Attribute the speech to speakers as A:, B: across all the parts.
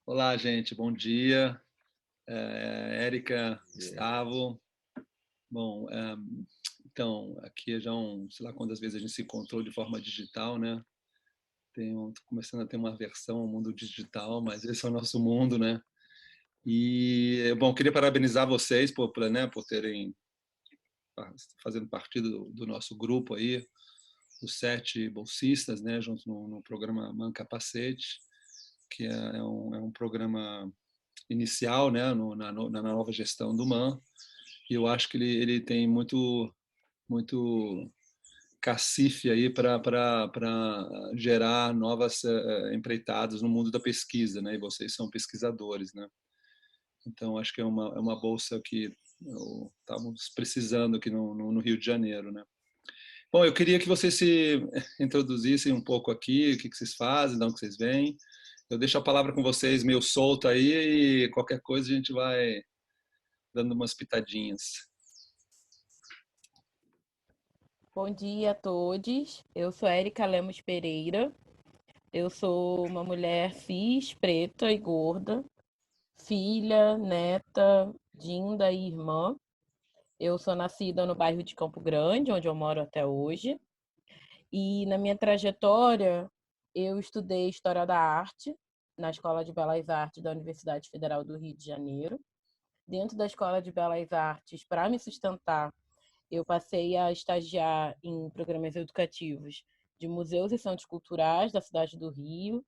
A: Olá, gente, bom dia. Érica,
B: Yeah.
A: Gustavo. Bom, então, aqui é já sei lá quantas vezes a gente se encontrou de forma digital, né? Tô começando a ter uma aversão ao mundo digital, mas esse é o nosso mundo, né? E, bom, queria parabenizar vocês por terem, fazendo parte do nosso grupo aí, os 7 bolsistas, né? Junto no programa Man Capacete, que é um programa inicial, né? Na nova gestão do MAN. E eu acho que ele tem muito cacife aí para gerar novas empreitadas no mundo da pesquisa, né? E vocês são pesquisadores, né? Então acho que é uma bolsa que estávamos precisando aqui no Rio de Janeiro, né? Bom, eu queria que vocês se introduzissem um pouco aqui, o que vocês fazem, de onde vocês vêm. Eu deixo a palavra com vocês meio solta aí e qualquer coisa a gente vai dando umas pitadinhas.
C: Bom dia a todos. Eu sou Érica Lemos Pereira. Eu sou uma mulher cis, preta e gorda, filha, neta, dinda e irmã. Eu sou nascida no bairro de Campo Grande, onde eu moro até hoje. E na minha trajetória, eu estudei História da Arte na Escola de Belas Artes da Universidade Federal do Rio de Janeiro. Dentro da Escola de Belas Artes, para me sustentar, eu passei a estagiar em programas educativos de museus e centros culturais da cidade do Rio.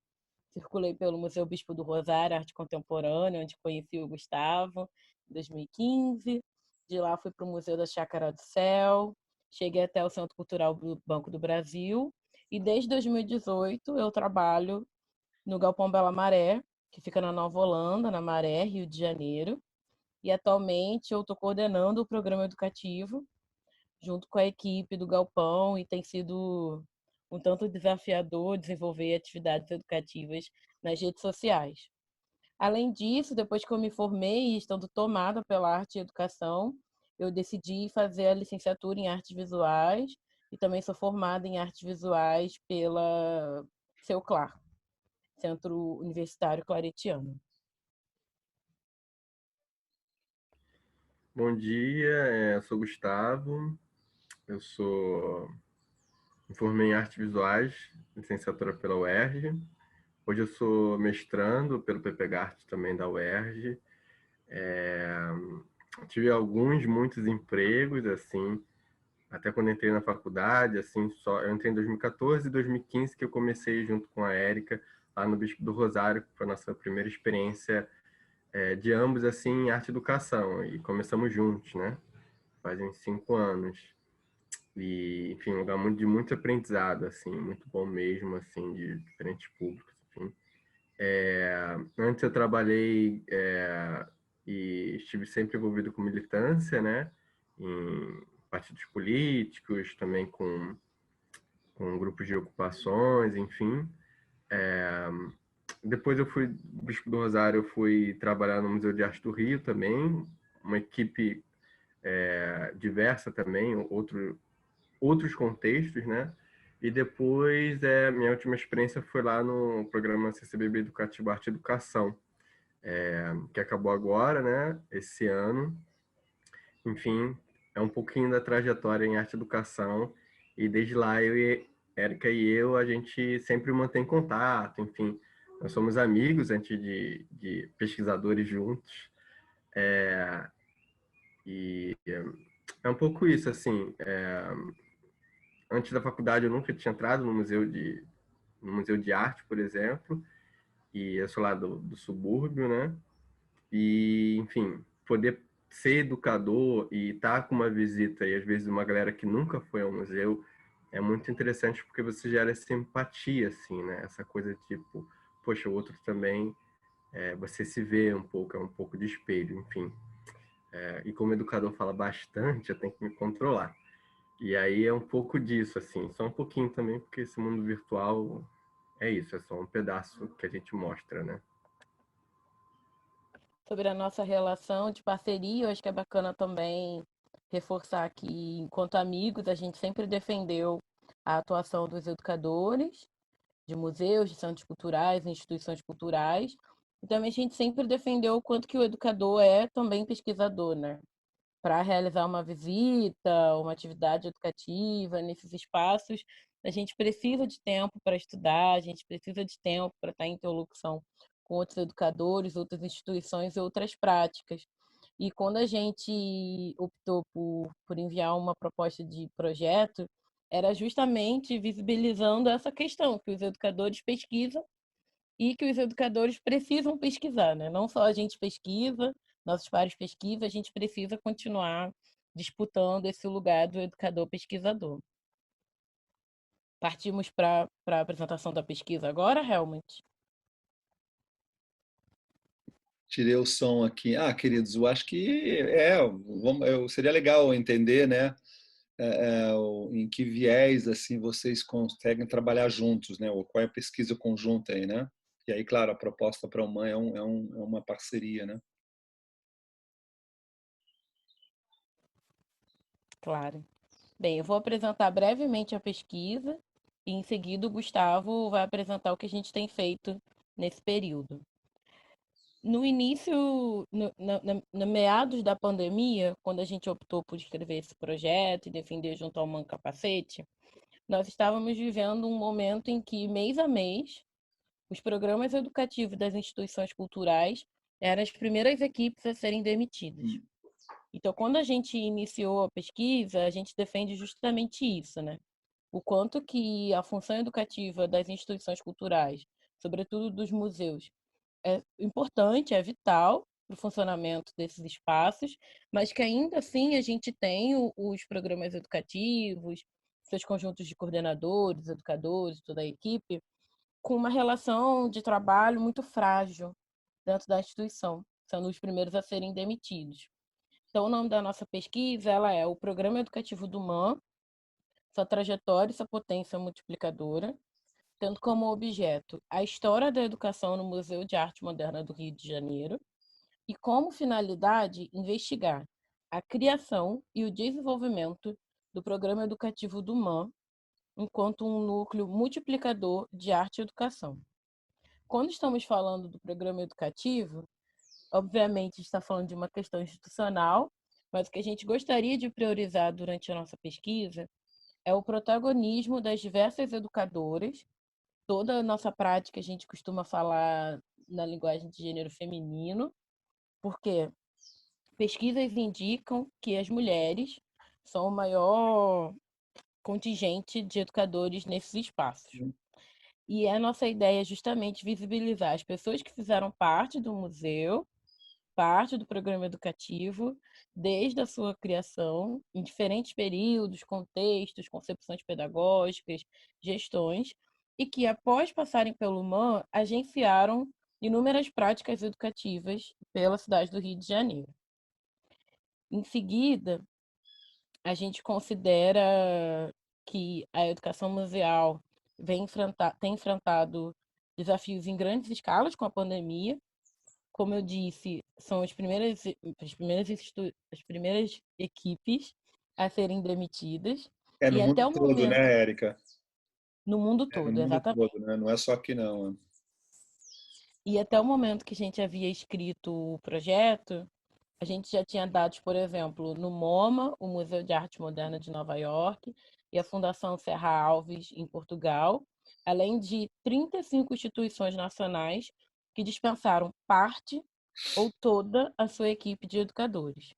C: Circulei pelo Museu Bispo do Rosário, Arte Contemporânea, onde conheci o Gustavo, em 2015. De lá fui para o Museu da Chácara do Céu, cheguei até o Centro Cultural do Banco do Brasil e desde 2018 eu trabalho no Galpão Bela Maré, que fica na Nova Holanda, na Maré, Rio de Janeiro. E atualmente eu estou coordenando o programa educativo junto com a equipe do Galpão, e tem sido um tanto desafiador desenvolver atividades educativas nas redes sociais. Além disso, depois que eu me formei e estando tomada pela arte e educação, eu decidi fazer a licenciatura em artes visuais e também sou formada em artes visuais pela CEUCLAR, Centro Universitário Claretiano.
B: Bom dia, eu sou Gustavo, eu me formei em artes visuais, licenciatura pela UERJ. Hoje eu sou mestrando pelo PPGART também da UERJ. Tive muitos empregos, assim, até quando entrei na faculdade, assim, eu entrei em 2014 e 2015 que eu comecei junto com a Érica lá no Bispo do Rosário, que foi a nossa primeira experiência de ambos, assim, em arte e educação, e começamos juntos, né? Fazem 5 anos. E, enfim, um lugar de muito aprendizado, assim, muito bom mesmo, assim, de diferentes públicos, enfim. Antes eu trabalhei e estive sempre envolvido com militância, né? Em partidos políticos, também com grupos de ocupações, enfim. Depois eu fui, Bispo do Rosário, eu fui trabalhar no Museu de Arte do Rio também, uma equipe diversa também, outros contextos, né? E depois, minha última experiência foi lá no programa CCBB Educativo Arte e Educação, que acabou agora, né? Esse ano. Enfim, é um pouquinho da trajetória em arte e educação. E desde lá, Érica e eu, a gente sempre mantém contato, enfim. Nós somos amigos antes de pesquisadores juntos. E é um pouco isso, assim. Antes da faculdade, eu nunca tinha entrado no museu de arte, por exemplo, e eu sou lá do subúrbio, né? E, enfim, poder ser educador e estar com uma visita e às vezes uma galera que nunca foi ao museu é muito interessante porque você gera essa empatia, assim, né? Essa coisa tipo, poxa, o outro também, você se vê um pouco, é um pouco de espelho, enfim. E como educador fala bastante, eu tenho que me controlar. E aí é um pouco disso, assim, só um pouquinho também, porque esse mundo virtual é isso, é só um pedaço que a gente mostra, né?
C: Sobre a nossa relação de parceria, eu acho que é bacana também reforçar que, enquanto amigos, a gente sempre defendeu a atuação dos educadores de museus, de centros culturais, instituições culturais, E também a gente sempre defendeu o quanto que o educador é também pesquisador, né? Para realizar uma visita, uma atividade educativa nesses espaços, a gente precisa de tempo para estudar, a gente precisa de tempo para estar em interlocução com outros educadores, outras instituições e outras práticas. E quando a gente optou por enviar uma proposta de projeto, era justamente visibilizando essa questão, que os educadores pesquisam e que os educadores precisam pesquisar, né? Não só a gente pesquisa, nossos pares pesquisam, a gente precisa continuar disputando esse lugar do educador pesquisador. Partimos para a apresentação da pesquisa agora, Helmut?
A: Tirei o som aqui. Ah, queridos, eu acho que seria legal entender, né, em que viés assim vocês conseguem trabalhar juntos, né? Ou qual é a pesquisa conjunta aí, né? E aí, claro, a proposta para a UMAN é uma parceria, né?
C: Claro. Bem, eu vou apresentar brevemente a pesquisa e em seguida o Gustavo vai apresentar o que a gente tem feito nesse período. No início, no meados da pandemia, quando a gente optou por escrever esse projeto e defender junto ao Man Capacete, nós estávamos vivendo um momento em que, mês a mês, os programas educativos das instituições culturais eram as primeiras equipes a serem demitidas. Então, quando a gente iniciou a pesquisa, a gente defende justamente isso, né? O quanto que a função educativa das instituições culturais, sobretudo dos museus, é importante, é vital para o funcionamento desses espaços, mas que ainda assim a gente tem os programas educativos, seus conjuntos de coordenadores, educadores, toda a equipe, com uma relação de trabalho muito frágil dentro da instituição, sendo os primeiros a serem demitidos. Então, o nome da nossa pesquisa ela é o Programa Educativo do MAN, sua trajetória e sua potência multiplicadora, tendo como objeto a história da educação no Museu de Arte Moderna do Rio de Janeiro e como finalidade investigar a criação e o desenvolvimento do Programa Educativo do MAN enquanto um núcleo multiplicador de arte e educação. Quando estamos falando do programa educativo, obviamente está falando de uma questão institucional, mas o que a gente gostaria de priorizar durante a nossa pesquisa é o protagonismo das diversas educadoras. Toda a nossa prática a gente costuma falar na linguagem de gênero feminino, porque pesquisas indicam que as mulheres são o maior contingente de educadores nesses espaços. E a nossa ideia é justamente visibilizar as pessoas que fizeram parte do museu, parte do programa educativo, desde a sua criação, em diferentes períodos, contextos, concepções pedagógicas, gestões, e que, após passarem pelo MAN, agenciaram inúmeras práticas educativas pela cidade do Rio de Janeiro. Em seguida, a gente considera que a educação museal tem enfrentado desafios em grandes escalas com a pandemia. Como eu disse, são as primeiras equipes a serem demitidas.
A: No
C: E até
A: mundo
C: o
A: todo, né,
C: momento,
A: Érica?
C: no mundo
A: No
C: todo,
A: mundo
C: exatamente.
A: todo, né? Não é só aqui, não.
C: E até o momento que a gente havia escrito o projeto, a gente já tinha dados, por exemplo, no MoMA, o Museu de Arte Moderna de Nova York, e a Fundação Serra Alves, em Portugal, além de 35 instituições nacionais que dispensaram parte ou toda a sua equipe de educadores.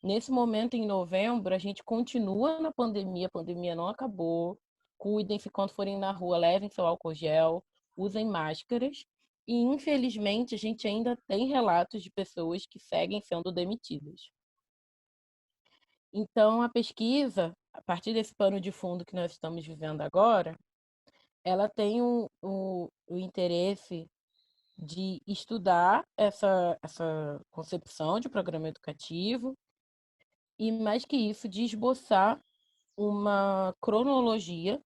C: Nesse momento, em novembro, a gente continua na pandemia, a pandemia não acabou. Cuidem-se quando forem na rua, levem seu álcool gel, usem máscaras. E, infelizmente, a gente ainda tem relatos de pessoas que seguem sendo demitidas. Então, a pesquisa, a partir desse pano de fundo que nós estamos vivendo agora, ela tem o interesse de estudar essa concepção de programa educativo e, mais que isso, de esboçar uma cronologia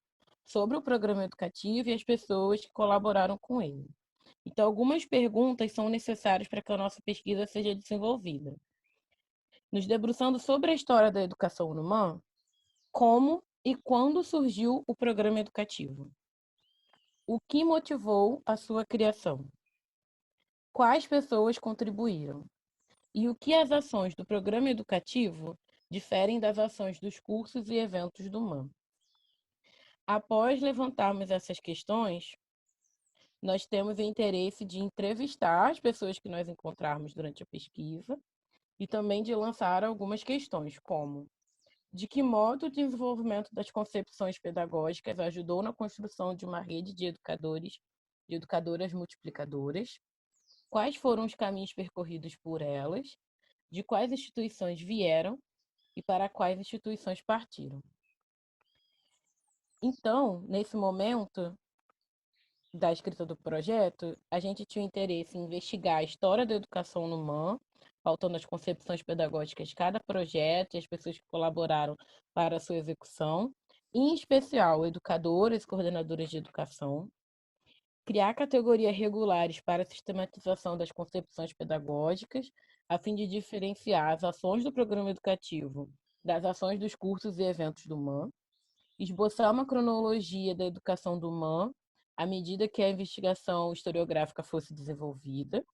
C: sobre o programa educativo e as pessoas que colaboraram com ele. Então, algumas perguntas são necessárias para que a nossa pesquisa seja desenvolvida. Nos debruçando sobre a história da educação no MAN, como e quando surgiu o programa educativo? O que motivou a sua criação? quais pessoas contribuíram e o que as ações do programa educativo diferem das ações dos cursos e eventos do MAN. Após levantarmos essas questões, nós temos o interesse de entrevistar as pessoas que nós encontrarmos durante a pesquisa e também de lançar algumas questões, como: de que modo o desenvolvimento das concepções pedagógicas ajudou na construção de uma rede de educadores, de educadoras multiplicadoras? Quais foram os caminhos percorridos por elas? De quais instituições vieram e para quais instituições partiram? Então, nesse momento da escrita do projeto, a gente tinha interesse em investigar a história da educação no MAN, faltando as concepções pedagógicas de cada projeto e as pessoas que colaboraram para a sua execução, em especial educadoras e coordenadoras de educação, criar categorias regulares para a sistematização das concepções pedagógicas, a fim de diferenciar as ações do programa educativo das ações dos cursos e eventos do MAN, esboçar uma cronologia da educação do MAN à medida que a investigação historiográfica fosse desenvolvida,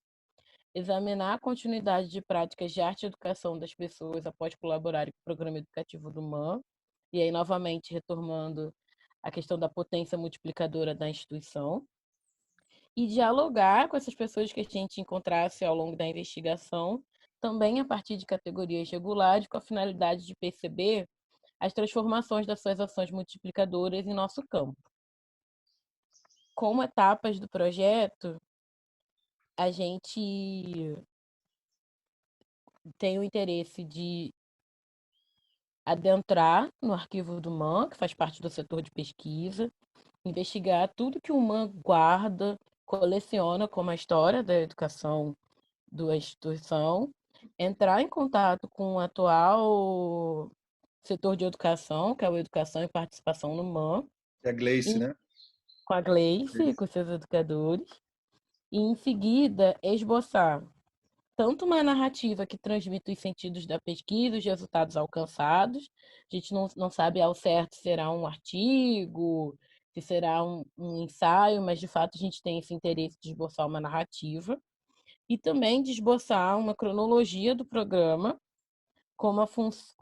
C: examinar a continuidade de práticas de arte e educação das pessoas após colaborarem com o programa educativo do MAN, e aí novamente retomando a questão da potência multiplicadora da instituição, e dialogar com essas pessoas que a gente encontrasse ao longo da investigação, também a partir de categorias regulares, com a finalidade de perceber as transformações das suas ações multiplicadoras em nosso campo. Como etapas do projeto, a gente tem o interesse de adentrar no arquivo do MAN, que faz parte do setor de pesquisa, investigar tudo que o MAN guarda, coleciona como a história da educação da instituição, entrar em contato com o atual setor de educação, que é o Educação e Participação no MAN,
A: É a Gleice, né?
C: com a Gleice e com seus educadores, e em seguida esboçar tanto uma narrativa que transmite os sentidos da pesquisa, os resultados alcançados. A gente não sabe ao certo se será um artigo, se será um ensaio, mas de fato a gente tem esse interesse de esboçar uma narrativa e também de esboçar uma cronologia do programa com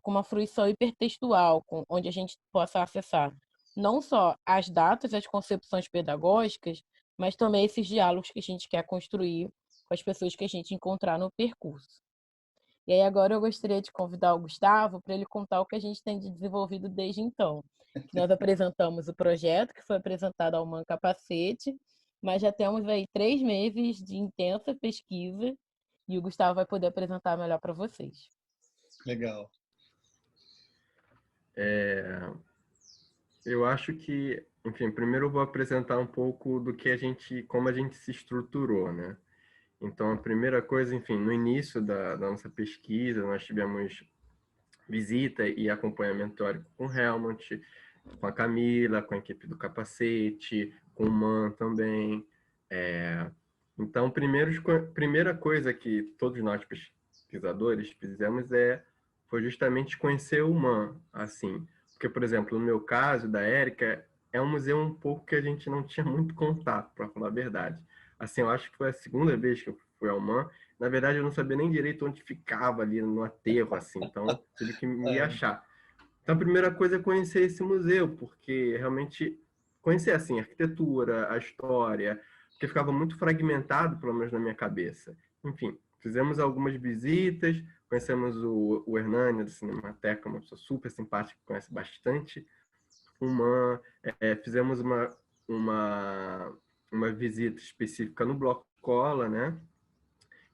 C: uma fruição hipertextual, onde a gente possa acessar não só as datas, as concepções pedagógicas, mas também esses diálogos que a gente quer construir com as pessoas que a gente encontrar no percurso. E aí agora eu gostaria de convidar o Gustavo para ele contar o que a gente tem de desenvolvido desde então. Nós apresentamos o projeto, que foi apresentado ao MAN Capacete, mas já temos aí 3 meses de intensa pesquisa e o Gustavo vai poder apresentar melhor para vocês.
A: Legal.
B: Eu acho que, enfim, primeiro eu vou apresentar um pouco do que como a gente se estruturou, né? Então, a primeira coisa, enfim, no início da nossa pesquisa, nós tivemos visita e acompanhamento teórico com o Helmut, com a Camila, com a equipe do Capacete, com o MAN também. Então, primeira coisa que todos nós pesquisadores fizemos foi justamente conhecer o MAN, assim. Porque, por exemplo, no meu caso, da Érica, é um museu um pouco que a gente não tinha muito contato, para falar a verdade. Assim, eu acho que foi a segunda vez que eu fui ao MAN. Na verdade, eu não sabia nem direito onde ficava ali no aterro, assim. Então, tive que me achar. Então, a primeira coisa é conhecer esse museu, porque realmente conhecer, assim, a arquitetura, a história, porque ficava muito fragmentado, pelo menos na minha cabeça. Enfim, fizemos algumas visitas, conhecemos o Hernani, da Cinemateca, uma pessoa super simpática, que conhece bastante. Fizemos uma visita específica no Bloco Cola, né?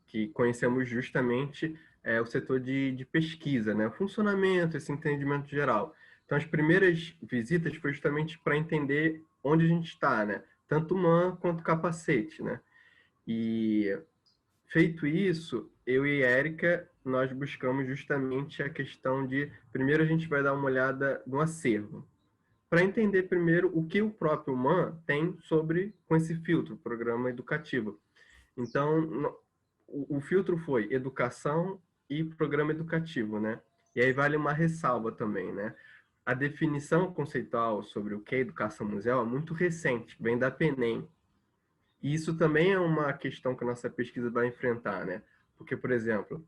B: Que conhecemos justamente o setor de pesquisa, né? O funcionamento, esse entendimento geral. Então, as primeiras visitas foi justamente para entender onde a gente está, né? Tanto o MAN quanto o Capacete, né? E feito isso, eu e a Érica, nós buscamos justamente a questão de, primeiro a gente vai dar uma olhada no acervo, para entender primeiro o que o próprio MAN tem com esse filtro, programa educativo. Então, o filtro foi educação e programa educativo, né? E aí vale uma ressalva também, né? A definição conceitual sobre o que é educação museal é muito recente, vem da PENEM. E isso também é uma questão que a nossa pesquisa vai enfrentar, né? Porque, por exemplo,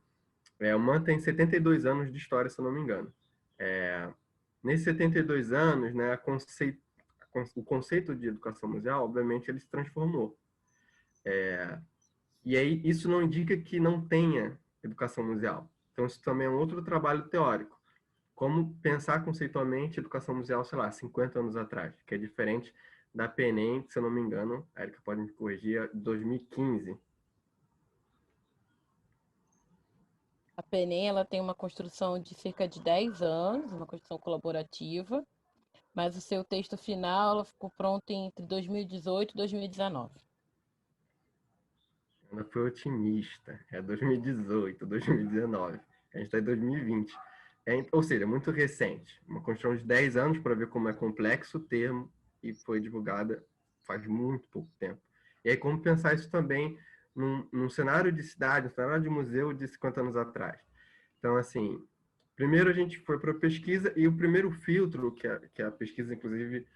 B: o MAN tem 72 anos de história, se eu não me engano. Nesses 72 anos, né, o conceito de educação museal, obviamente, ele se transformou. E aí, isso não indica que não tenha educação museal. Então, isso também é um outro trabalho teórico. Como pensar conceitualmente educação museal, sei lá, 50 anos atrás, que é diferente da PNEM, que, se eu não me engano, a Erika pode me corrigir, é 2015.
C: A PENEM, ela tem uma construção de cerca de 10 anos, uma construção colaborativa, mas o seu texto final ela ficou pronto entre 2018 e 2019.
B: Ainda foi otimista. É 2018, 2019. A gente está em 2020. Ou seja, muito recente. Uma construção de 10 anos para ver como é complexo o termo e foi divulgada faz muito pouco tempo. E aí, como pensar isso também num cenário de cidade, num cenário de museu de 50 anos atrás. Então, assim, primeiro a gente foi para a pesquisa e o primeiro filtro, que a pesquisa, inclusive,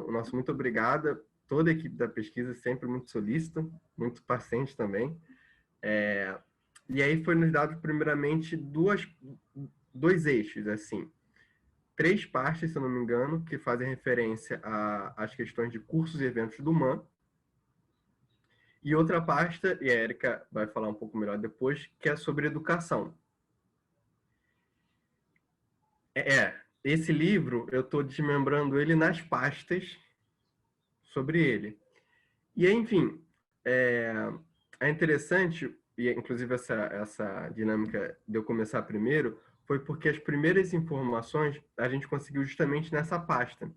B: o nosso muito obrigada, toda a equipe da pesquisa sempre muito solícita, muito paciente também. E aí foi nos dado primeiramente dois eixos, assim, 3 partes, se eu não me engano, que fazem referência às questões de cursos e eventos do MAN, e outra pasta, e a Erika vai falar um pouco melhor depois, que é sobre educação. Esse livro, eu estou desmembrando ele nas pastas sobre ele. E, enfim, é interessante, e inclusive essa dinâmica de eu começar primeiro, foi porque as primeiras informações a gente conseguiu justamente nessa pasta,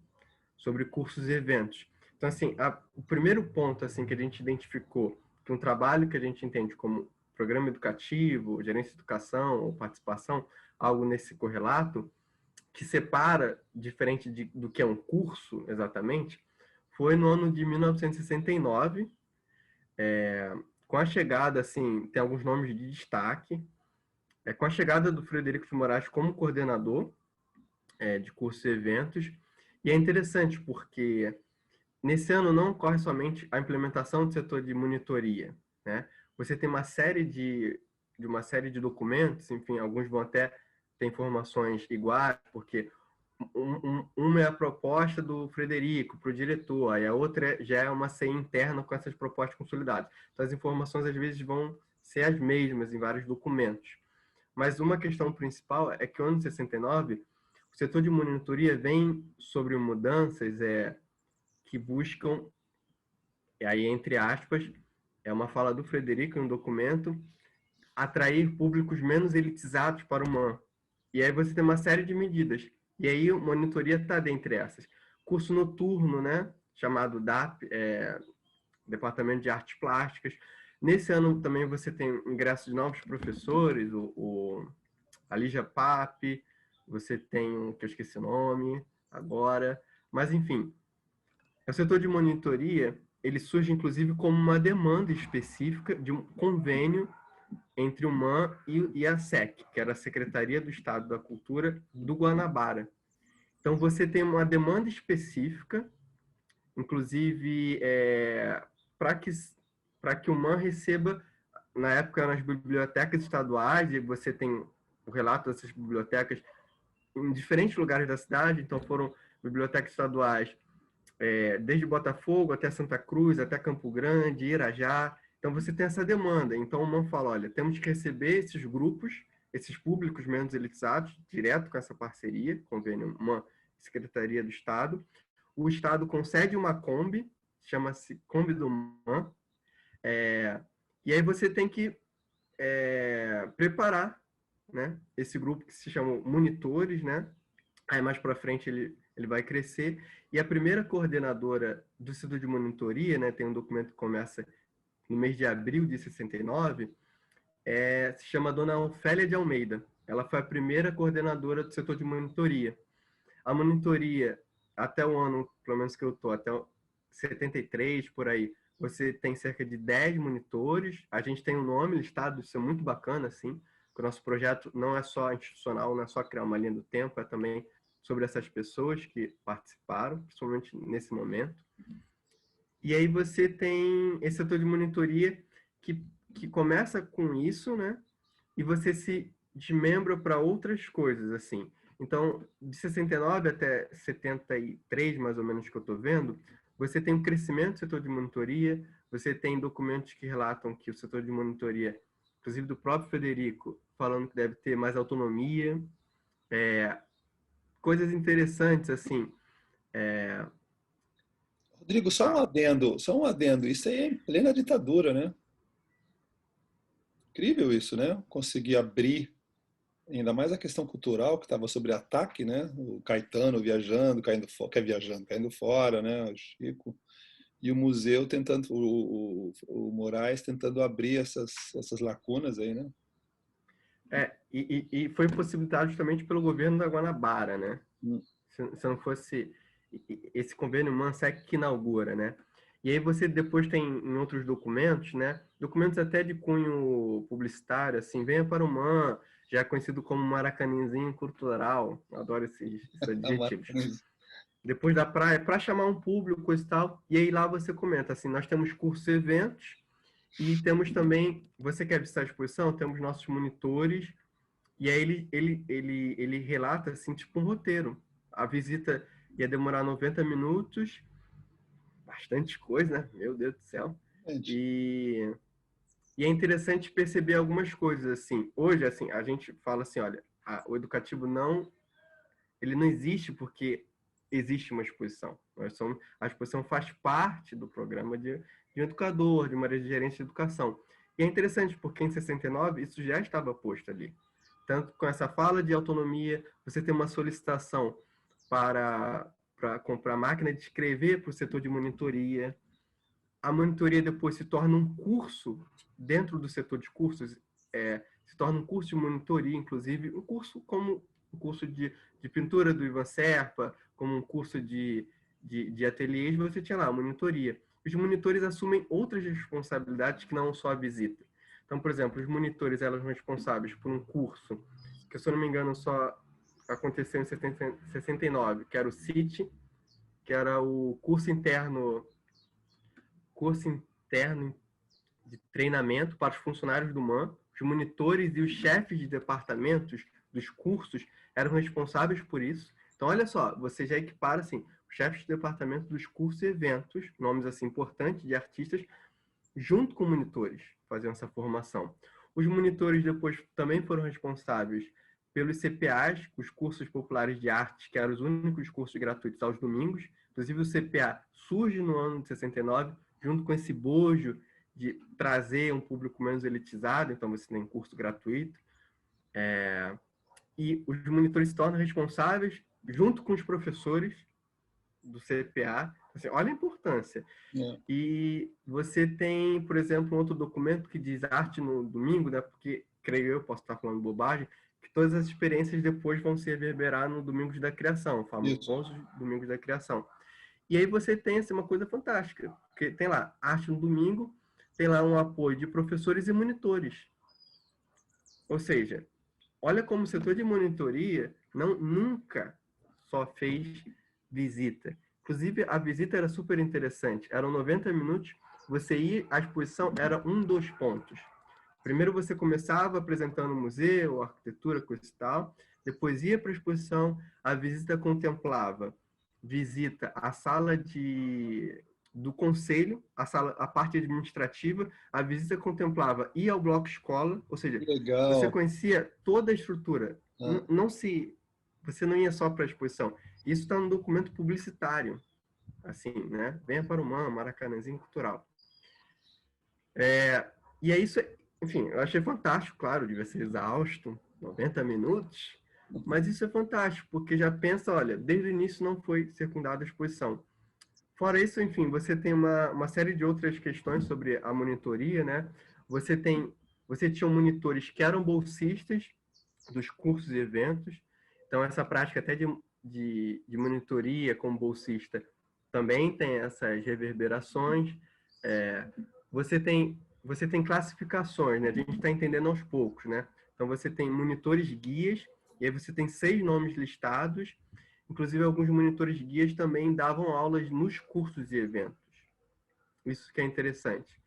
B: sobre cursos e eventos. Então, assim, o primeiro ponto assim que a gente identificou que um trabalho que a gente entende como programa educativo, gerência de educação ou participação, algo nesse correlato, que separa, diferente do que é um curso exatamente, foi no ano de 1969, com a chegada, assim, tem alguns nomes de destaque, com a chegada do Frederico de Moraes como coordenador de cursos e eventos, e é interessante porque nesse ano não ocorre somente a implementação do setor de monitoria, né? Você tem uma série de documentos, enfim, alguns vão até ter informações iguais, porque uma é a proposta do Frederico para o diretor, aí a outra já é uma CI interna com essas propostas consolidadas. Então, as informações, às vezes, vão ser as mesmas em vários documentos. Mas uma questão principal é que, no ano de 69, o setor de monitoria vem sobre mudanças que buscam, e aí, entre aspas, é uma fala do Frederico em um documento, atrair públicos menos elitizados para o MAN. E aí você tem uma série de medidas. E aí a monitoria está dentre essas. Curso noturno, né? Chamado DAP, Departamento de Artes Plásticas. Nesse ano também você tem ingresso de novos professores, a Lígia Pape, você tem um que eu esqueci o nome agora. Mas, enfim, o setor de monitoria, ele surge, inclusive, como uma demanda específica de um convênio entre o MAN e a SEC, que era a Secretaria do Estado da Cultura do Guanabara. Então, você tem uma demanda específica, inclusive, para que o MAN receba, na época, nas bibliotecas estaduais, e você tem o relato dessas bibliotecas em diferentes lugares da cidade, então foram bibliotecas estaduais desde Botafogo até Santa Cruz, até Campo Grande, Irajá. Então, você tem essa demanda. Então, o MAN fala, olha, temos que receber esses grupos, esses públicos menos elitizados, direto com essa parceria, convênio MAN, Secretaria do Estado. O Estado concede uma Kombi, chama-se Kombi do MAN, e aí você tem que preparar, né, esse grupo que se chama monitores, né? Aí mais para frente ele vai crescer. E a primeira coordenadora do setor de monitoria, né, tem um documento que começa no mês de abril de 69, se chama Dona Ofélia de Almeida. Ela foi a primeira coordenadora do setor de monitoria. A monitoria, até o ano, pelo menos que eu estou, até 73, por aí, você tem cerca de 10 monitores. A gente tem um nome listado, isso é muito bacana, assim, porque o nosso projeto não é só institucional, não é só criar uma linha do tempo, é também sobre essas pessoas que participaram, principalmente nesse momento. E aí você tem esse setor de monitoria que começa com isso, né? E você se desmembra para outras coisas, assim. Então, de 69 até 73, mais ou menos, que eu estou vendo, você tem um crescimento do setor de monitoria, você tem documentos que relatam que o setor de monitoria, inclusive do próprio Federico, falando que deve ter mais autonomia, coisas interessantes, assim.
A: Rodrigo, só um adendo. Isso aí é em plena ditadura, né? Incrível isso, né? Conseguir abrir, ainda mais a questão cultural que estava sob ataque, né? O Caetano viajando, caindo fora, né? O Chico. E o museu tentando, o Moraes tentando abrir essas lacunas aí, né?
B: E foi possibilitado justamente pelo governo da Guanabara, né?
A: Hum.
B: Se não fosse esse convênio MANSEC que inaugura, né? E aí você depois tem em outros documentos, né? Documentos até de cunho publicitário, assim, venha para o MAN, já conhecido como Maracaninzinho Cultural, adoro esses adjetivos. Depois da praia, para chamar um público, coisa e tal, e aí lá você comenta, assim, nós temos cursos e eventos, e temos também, você quer visitar a exposição? Temos nossos monitores, e aí ele relata, assim, tipo um roteiro. A visita ia demorar 90 minutos, bastante coisa, né? Meu Deus do céu.
A: Gente,
B: E, e é interessante perceber algumas coisas, assim. Hoje, assim, a gente fala assim, olha, o educativo ele não existe porque existe uma exposição. A exposição faz parte do programa de um educador, de uma área de gerência de educação. E é interessante porque em 69 isso já estava posto ali. Tanto com essa fala de autonomia, você tem uma solicitação para comprar máquina de escrever para o setor de monitoria. A monitoria depois se torna um curso dentro do setor de cursos, se torna um curso de monitoria, inclusive, um curso como um curso de pintura do Ivan Serpa, como um curso de ateliês, você tinha lá a monitoria. Os monitores assumem outras responsabilidades que não só a visita. Então, por exemplo, os monitores eram responsáveis por um curso, que se eu não me engano só aconteceu em 69, que era o CIT, que era o curso interno de treinamento para os funcionários do MAN. Os monitores e os chefes de departamentos dos cursos eram responsáveis por isso. Então, olha só, você já equipara assim, os chefes de departamento dos cursos e eventos, nomes assim importantes de artistas, junto com monitores, fazendo essa formação. Os monitores depois também foram responsáveis pelos CPAs, os cursos populares de artes, que eram os únicos cursos gratuitos aos domingos. Inclusive, o CPA surge no ano de 69, junto com esse bojo de trazer um público menos elitizado, então você tem curso gratuito. E os monitores se tornam responsáveis, junto com os professores do CPA. Assim, olha a importância. E você tem, por exemplo, um outro documento que diz arte no domingo, né? Porque, creio eu, posso estar falando bobagem, que todas as experiências depois vão se reverberar no Domingos da Criação, o famoso Domingos da Criação. E aí você tem assim, uma coisa fantástica, porque tem lá arte no domingo, tem lá um apoio de professores e monitores. Ou seja, olha como o setor de monitoria nunca só fez visita. Inclusive, a visita era super interessante. Eram 90 minutos, você ia, a exposição era dos pontos. Primeiro você começava apresentando o museu, a arquitetura, coisa e tal. Depois ia para a exposição, a visita contemplava visita à sala do conselho, a parte administrativa. A visita contemplava ir ao bloco escola, ou seja, você conhecia toda a estrutura. Você não ia só para a exposição. Isso está no documento publicitário, assim, né? Venha para o MAN, Maracanãzinho Cultural. E é isso, enfim, eu achei fantástico, claro, devia ser exausto, 90 minutos, mas isso é fantástico, porque já pensa, olha, desde o início não foi secundada a exposição. Fora isso, enfim, você tem uma série de outras questões sobre a monitoria, né? Você tinha monitores que eram bolsistas dos cursos e eventos, então essa prática até de monitoria como bolsista também tem essas reverberações. Você tem classificações, né? A gente está entendendo aos poucos, né? Então você tem monitores guias, e aí você tem 6 nomes listados. Inclusive, alguns monitores guias também davam aulas nos cursos e eventos. isso que é interessante.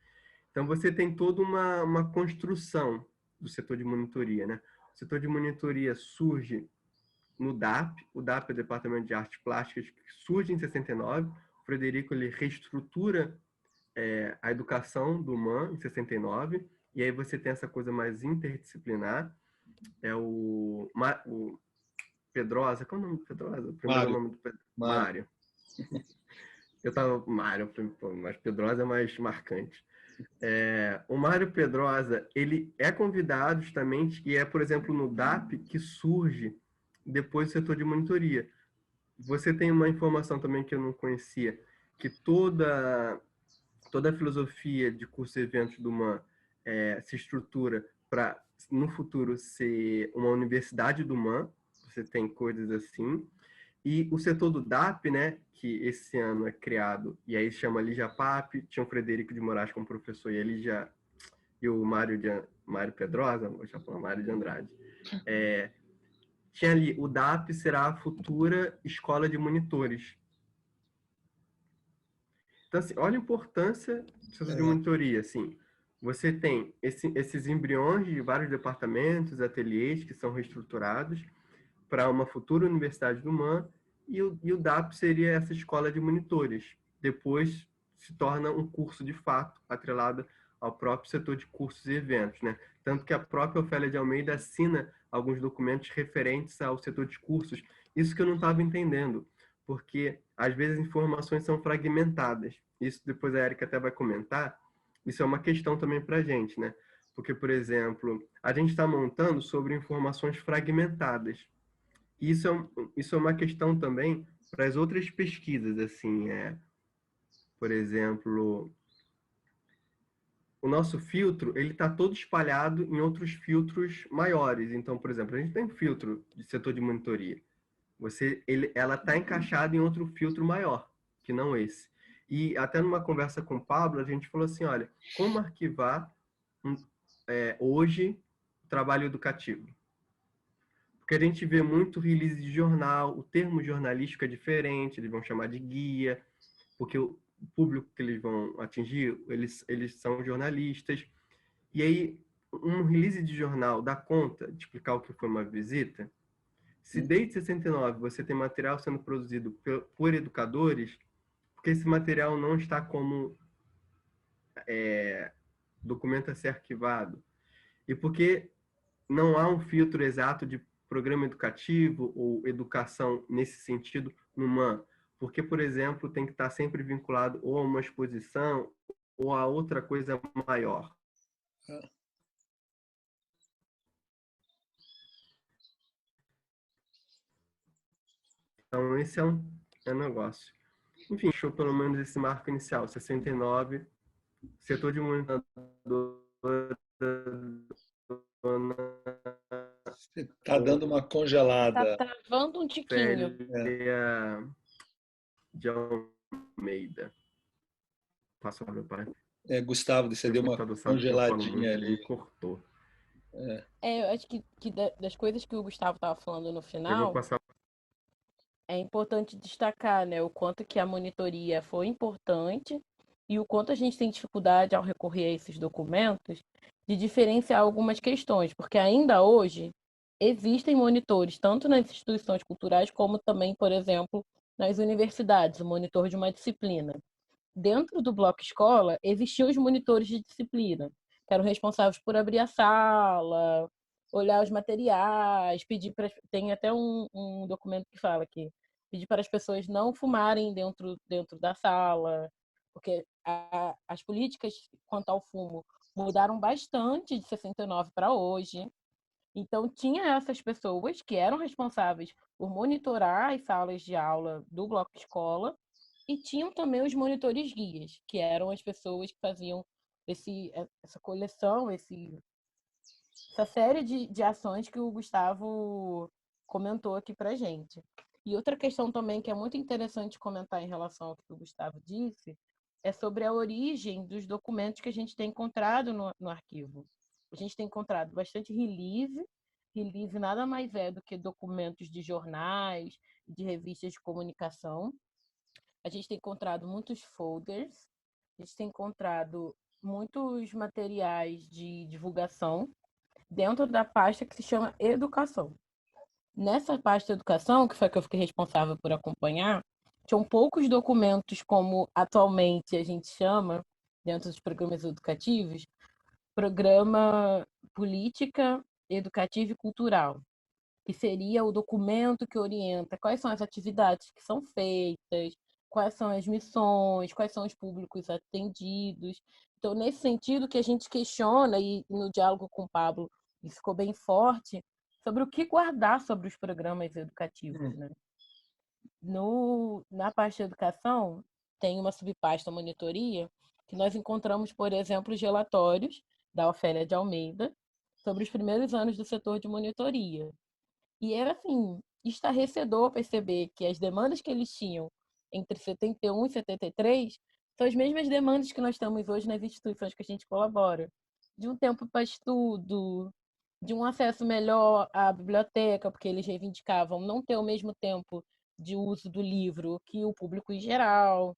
B: Então, você tem toda uma construção do setor de monitoria, né? O setor de monitoria surge no DAP, o DAP é o Departamento de Artes Plásticas, que surge em 69. O Frederico ele reestrutura a educação do MAN em 69, e aí você tem essa coisa mais interdisciplinar. É o Pedrosa, qual é o nome do Pedrosa? O primeiro
A: Mário.
B: nome do Pedrosa? Mário. Eu tava Mário, mas Pedrosa é mais marcante. O Mário Pedrosa, ele é convidado justamente, e é, por exemplo, no DAP que surge depois do setor de monitoria. Você tem uma informação também que eu não conhecia, que toda a filosofia de curso e eventos do MAN se estrutura para, no futuro, ser uma universidade do MAN. Você tem coisas assim. E o setor do DAP, né, que esse ano é criado, e aí se chama Lígia Pape, tinha o Frederico de Moraes como professor, e a Lígia, e o Mário Pedrosa, vou chamar Mário de Andrade. Tinha ali, o DAP será a futura escola de monitores. Então, assim, olha a importância do setor de monitoria, assim. Você tem esses embriões de vários departamentos, ateliês que são reestruturados para uma futura universidade do MAN, e o DAP seria essa escola de monitores. Depois se torna um curso de fato, atrelado ao próprio setor de cursos e eventos, né? Tanto que a própria Ofélia de Almeida assina alguns documentos referentes ao setor de cursos. Isso que eu não estava entendendo, porque às vezes as informações são fragmentadas. Isso depois a Érica até vai comentar. Isso é uma questão também para a gente, né? Porque, por exemplo, a gente está montando sobre informações fragmentadas. Isso é uma questão também para as outras pesquisas, assim, por exemplo, o nosso filtro, ele está todo espalhado em outros filtros maiores. Então, por exemplo, a gente tem um filtro de setor de monitoria. Ela está encaixada em outro filtro maior, que não esse. E até numa conversa com o Pablo, a gente falou assim, olha, como arquivar hoje o trabalho educativo? Porque a gente vê muito release de jornal, o termo jornalístico é diferente, eles vão chamar de guia, porque o público que eles vão atingir, eles são jornalistas. E aí, um release de jornal dá conta de explicar o que foi uma visita? Se desde 69 você tem material sendo produzido por educadores, porque esse material não está como documento a ser arquivado? E porque não há um filtro exato de programa educativo ou educação nesse sentido no MAN? Porque, por exemplo, tem que estar sempre vinculado ou a uma exposição ou a outra coisa maior. Então, esse é um negócio. Enfim, achou pelo menos esse marco inicial, 69, setor de monitorador.
A: Está dando uma congelada.
C: Tá travando um tiquinho.
B: Célia de Almeida. Passou para meu pai.
A: Gustavo, você deu uma congeladinha ali.
B: Ele cortou.
C: Eu acho que das coisas que o Gustavo estava falando no
B: Eu vou
C: final,
B: passar.
C: é importante destacar, né, o quanto que a monitoria foi importante e o quanto a gente tem dificuldade ao recorrer a esses documentos de diferenciar algumas questões, porque ainda hoje existem monitores, tanto nas instituições culturais como também, por exemplo, nas universidades, o monitor de uma disciplina. Dentro do bloco escola, existiam os monitores de disciplina, que eram responsáveis por abrir a sala, olhar os materiais, pedir para. Tem até um documento que fala que pedir para as pessoas não fumarem dentro da sala, porque as políticas quanto ao fumo mudaram bastante de 69 para hoje. Então, tinha essas pessoas que eram responsáveis por monitorar as salas de aula do bloco escola, e tinham também os monitores guias, que eram as pessoas que faziam essa coleção, essa série de ações que o Gustavo comentou aqui para gente. E outra questão também que é muito interessante comentar em relação ao que o Gustavo disse é sobre a origem dos documentos que a gente tem encontrado no arquivo. A gente tem encontrado bastante release. Release nada mais é do que documentos de jornais, de revistas de comunicação. A gente tem encontrado muitos folders, a gente tem encontrado muitos materiais de divulgação dentro da pasta que se chama Educação. Nessa pasta Educação, que foi a que eu fiquei responsável por acompanhar, tinham poucos documentos como atualmente a gente chama, dentro dos programas educativos, Programa Política Educativa e Cultural, que seria o documento que orienta quais são as atividades que são feitas, quais são as missões, quais são os públicos atendidos. Então, nesse sentido que a gente questiona, e no diálogo com o Pablo isso ficou bem forte, sobre o que guardar sobre os programas educativos, né? Na parte de educação, tem uma subpasta monitoria, que nós encontramos, por exemplo, os relatórios da Ofélia de Almeida sobre os primeiros anos do setor de monitoria. E era, assim, estarrecedor perceber que as demandas que eles tinham entre 71 e 73 são as mesmas demandas que nós temos hoje nas instituições que a gente colabora. De um tempo para estudo, de um acesso melhor à biblioteca, porque eles reivindicavam não ter o mesmo tempo de uso do livro que o público em geral,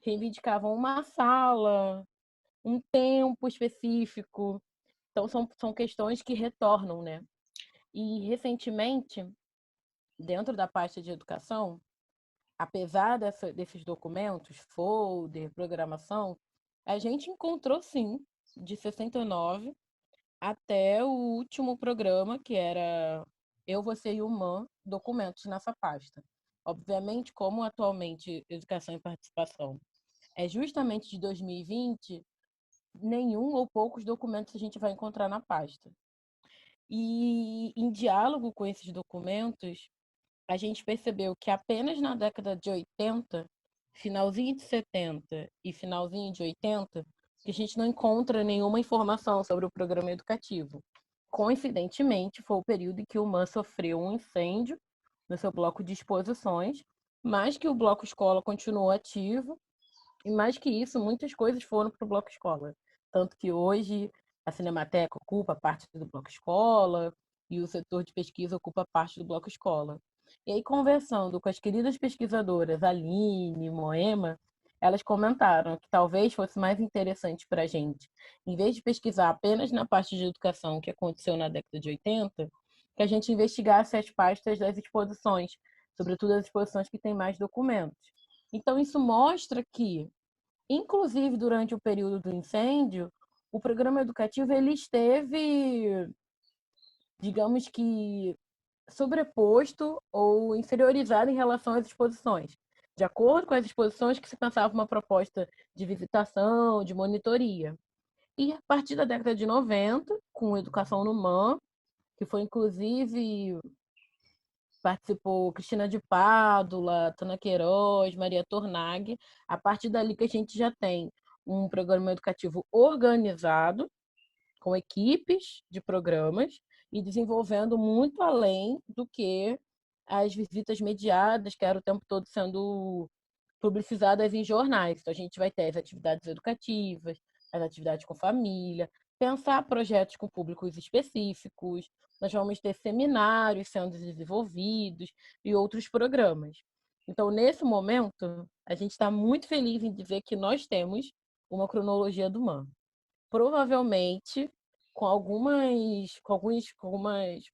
C: reivindicavam uma sala, um tempo específico. Então, são questões que retornam, né? E, recentemente, dentro da pasta de educação, apesar desses documentos, folder, programação, a gente encontrou, sim, de 69 até o último programa, que era Eu, Você e o MAN, documentos nessa pasta. Obviamente, como atualmente Educação e Participação é justamente de 2020, nenhum ou poucos documentos a gente vai encontrar na pasta. E em diálogo com esses documentos, a gente percebeu que apenas na década de 80, finalzinho de 70 e finalzinho de 80, que a gente não encontra nenhuma informação sobre o programa educativo. Coincidentemente, foi o período em que o MAN sofreu um incêndio no seu bloco de exposições, mas que o bloco escola continuou ativo, e mais que isso, muitas coisas foram para o bloco escola. Tanto que hoje a Cinemateca ocupa parte do bloco escola e o setor de pesquisa ocupa parte do bloco escola. E aí, conversando com as queridas pesquisadoras Aline e Moema, elas comentaram que talvez fosse mais interessante para a gente, em vez de pesquisar apenas na parte de educação que aconteceu na década de 80, que a gente investigasse as pastas das exposições, sobretudo as exposições que têm mais documentos. Então, isso mostra que, inclusive durante o período do incêndio, o programa educativo ele esteve, digamos que, sobreposto ou inferiorizado em relação às exposições. De acordo com as exposições que se pensava uma proposta de visitação, de monitoria. E a partir da década de 90, com Educação no MAN, que foi inclusive participou Cristina de Pádua, Tana Queiroz, Maria Tornag. A partir dali que a gente já tem um programa educativo organizado, com equipes de programas e desenvolvendo muito além do que as visitas mediadas, que era o tempo todo sendo publicizadas em jornais. Então, a gente vai ter as atividades educativas, as atividades com família, pensar projetos com públicos específicos, nós vamos ter seminários sendo desenvolvidos e outros programas. Então, nesse momento, a gente está muito feliz em dizer que nós temos uma cronologia do MAN. Provavelmente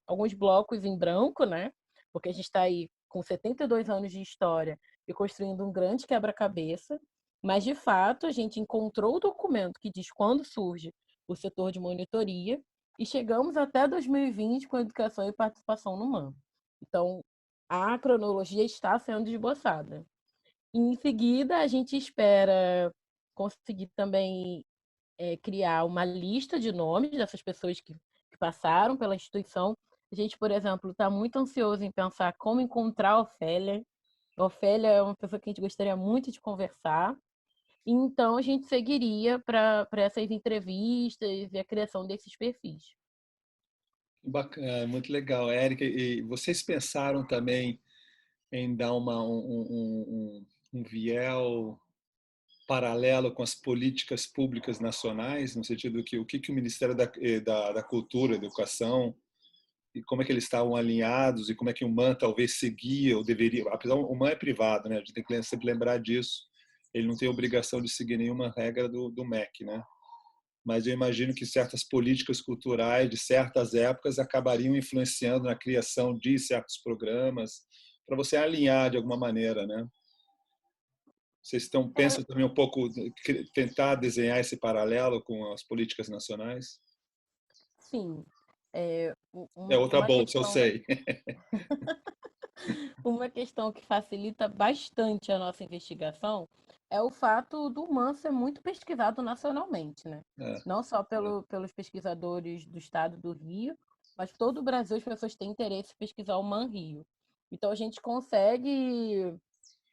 C: alguns blocos em branco, né? Porque a gente está aí com 72 anos de história e construindo um grande quebra-cabeça, mas de fato a gente encontrou o documento que diz quando surge o setor de monitoria e chegamos até 2020 com educação e participação no MAN. Então, a cronologia está sendo esboçada. Em seguida, a gente espera conseguir também criar uma lista de nomes dessas pessoas que passaram pela instituição. A gente, por exemplo, está muito ansioso em pensar como encontrar a Ofélia. A Ofélia é uma pessoa que a gente gostaria muito de conversar. Então, a gente seguiria para essas entrevistas e a criação desses perfis.
A: Bacana, muito legal, Érica. E vocês pensaram também em dar um viés paralelo com as políticas públicas nacionais, no sentido que o que o Ministério da Cultura, Educação, e como é que eles estavam alinhados e como é que o MAN talvez seguia ou deveria, apesar o MAN é privado, né? A gente tem que sempre lembrar disso. ele não tem obrigação de seguir nenhuma regra do MEC, né? Mas eu imagino que certas políticas culturais de certas épocas acabariam influenciando na criação de certos programas, para você alinhar de alguma maneira, né? Vocês pensam também um pouco tentar desenhar esse paralelo com as políticas nacionais?
C: Sim.
A: É outra
C: Uma
A: bolsa, eu
C: questão,
A: sei.
C: uma questão que facilita bastante a nossa investigação é o fato do MAN ser muito pesquisado nacionalmente, né?
A: É,
C: Não só pelos pesquisadores do estado do Rio, mas todo o Brasil as pessoas têm interesse em pesquisar o MAN Rio. Então a gente consegue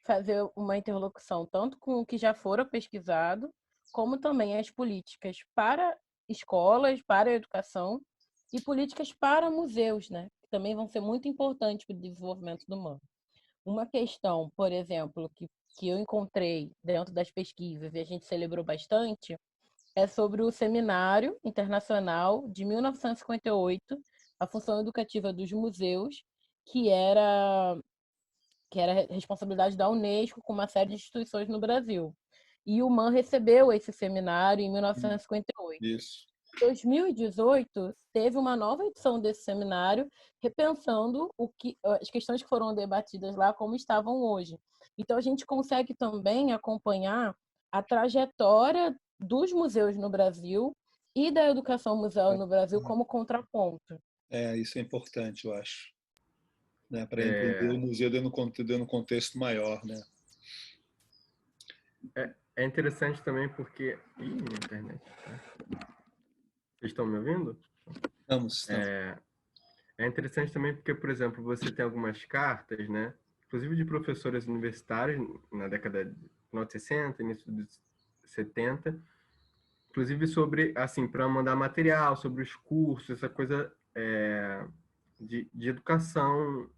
C: fazer uma interlocução tanto com o que já fora pesquisado, como também as políticas para escolas, para a educação e políticas para museus, né? Que também vão ser muito importantes para o desenvolvimento do MAN. Uma questão, por exemplo, que eu encontrei dentro das pesquisas e a gente celebrou bastante, é sobre o Seminário Internacional de 1958, a função educativa dos museus, que era que era responsabilidade da Unesco com uma série de instituições no Brasil. E o MAN recebeu esse seminário em 1958.
A: isso.
C: Em 2018, teve uma nova edição desse seminário, repensando as questões que foram debatidas lá como estavam hoje. Então, a gente consegue também acompanhar a trajetória dos museus no Brasil e da educação museal no Brasil como contraponto.
A: Isso é importante, eu acho, né? Para entender o
B: É,
A: museu dentro do contexto maior, né?
B: é interessante também porque... Ih, minha internet. Vocês estão me ouvindo?
A: Estamos.
B: É interessante também porque, por exemplo, você tem algumas cartas, né? Inclusive de professores universitários na década de final de 60, início dos 70, inclusive sobre, assim, para mandar material, sobre os cursos, essa coisa de educação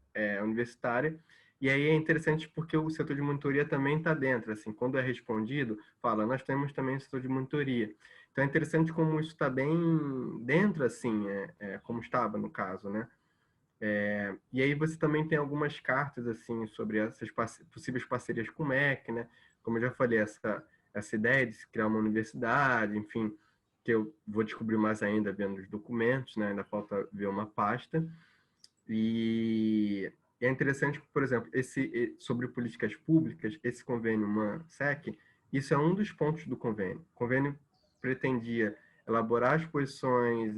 B: universitária. E aí é interessante porque o setor de monitoria também está dentro, assim, quando é respondido, fala, nós temos também o setor de monitoria. Então é interessante como isso está bem dentro, assim, como estava no caso, né? E aí você também tem algumas cartas assim sobre essas possíveis parcerias com o MEC, né? Como eu já falei, essa ideia de se criar uma universidade, enfim, que eu vou descobrir mais ainda vendo os documentos, né? Ainda falta ver uma pasta. E é interessante, por exemplo, sobre políticas públicas, esse convênio MAN-SEC, isso é um dos pontos do convênio. O convênio pretendia elaborar exposições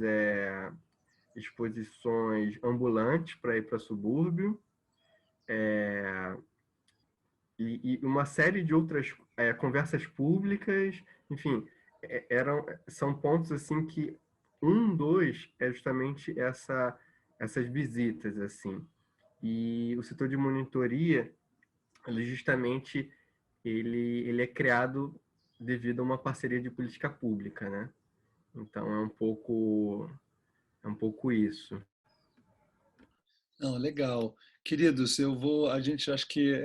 B: ambulantes para ir para subúrbio, e uma série de outras conversas públicas, enfim, são pontos assim que dois é justamente essas visitas assim. E o setor de monitoria, ele justamente ele é criado devido a uma parceria de política pública, né? Então é um pouco isso.
A: Não, legal. Queridos, a gente acho que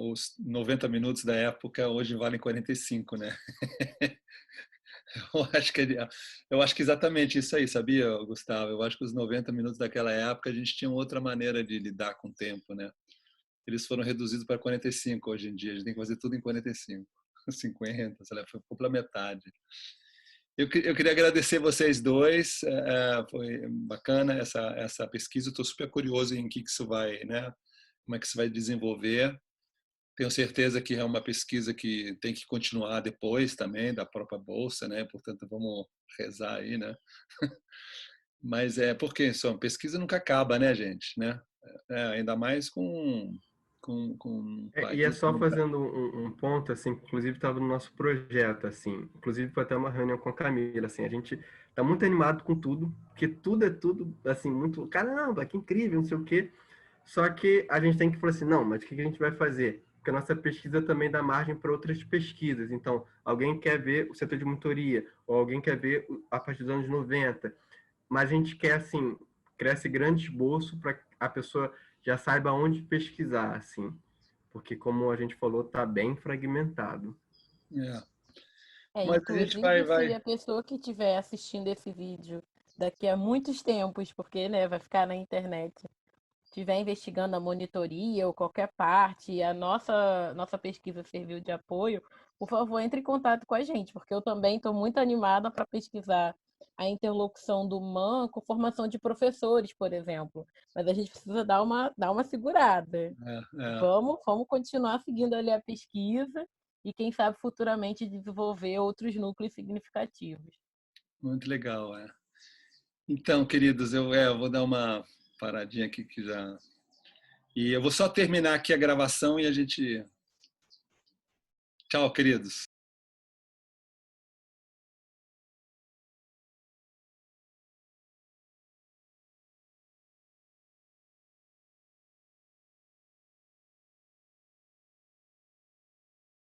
A: os 90 minutos da época hoje valem 45, né? Eu acho que, eu acho que exatamente isso aí, sabia, Gustavo? Eu acho que os 90 minutos daquela época a gente tinha outra maneira de lidar com o tempo, né? Eles foram reduzidos para 45 hoje em dia, a gente tem que fazer tudo em 45, 50, sei lá, ficou pela metade. Eu queria agradecer vocês dois, foi bacana essa pesquisa, estou super curioso em que isso vai, né? Como é que isso vai desenvolver. Tenho certeza que é uma pesquisa que tem que continuar depois também da própria bolsa, né? Portanto, vamos rezar aí, né? Mas porque pesquisa nunca acaba, né, gente, né? Ainda mais com um
B: E é
A: país
B: só
A: como o Brasil.
B: fazendo um ponto, assim, que inclusive estava no nosso projeto, assim, inclusive foi até uma reunião com a Camila, assim, a gente tá muito animado com tudo, porque tudo é tudo, assim, muito, caramba, que incrível, não sei o quê, só que a gente tem que falar assim, não, mas o que a gente vai fazer? Porque a nossa pesquisa também dá margem para outras pesquisas, então, alguém quer ver o setor de monitoria, ou alguém quer ver a partir dos anos 90, mas a gente quer, assim, criar esse grande esboço para a pessoa já saiba onde pesquisar, assim, porque, como a gente falou, está bem fragmentado.
A: É. Mas a gente
C: Inclusive, se
A: vai.
C: a pessoa que estiver assistindo esse vídeo daqui a muitos tempos, porque, né, vai ficar na internet, estiver investigando a monitoria ou qualquer parte, e a nossa pesquisa serviu de apoio, por favor, entre em contato com a gente, porque eu também estou muito animada para pesquisar a interlocução do MAN com formação de professores, por exemplo. Mas a gente precisa dar uma segurada. Vamos continuar seguindo ali a pesquisa e, quem sabe, futuramente desenvolver outros núcleos significativos.
A: Muito legal, é. Então, queridos, eu vou dar uma paradinha aqui que já... E eu vou só terminar aqui a gravação e a gente... Tchau, queridos.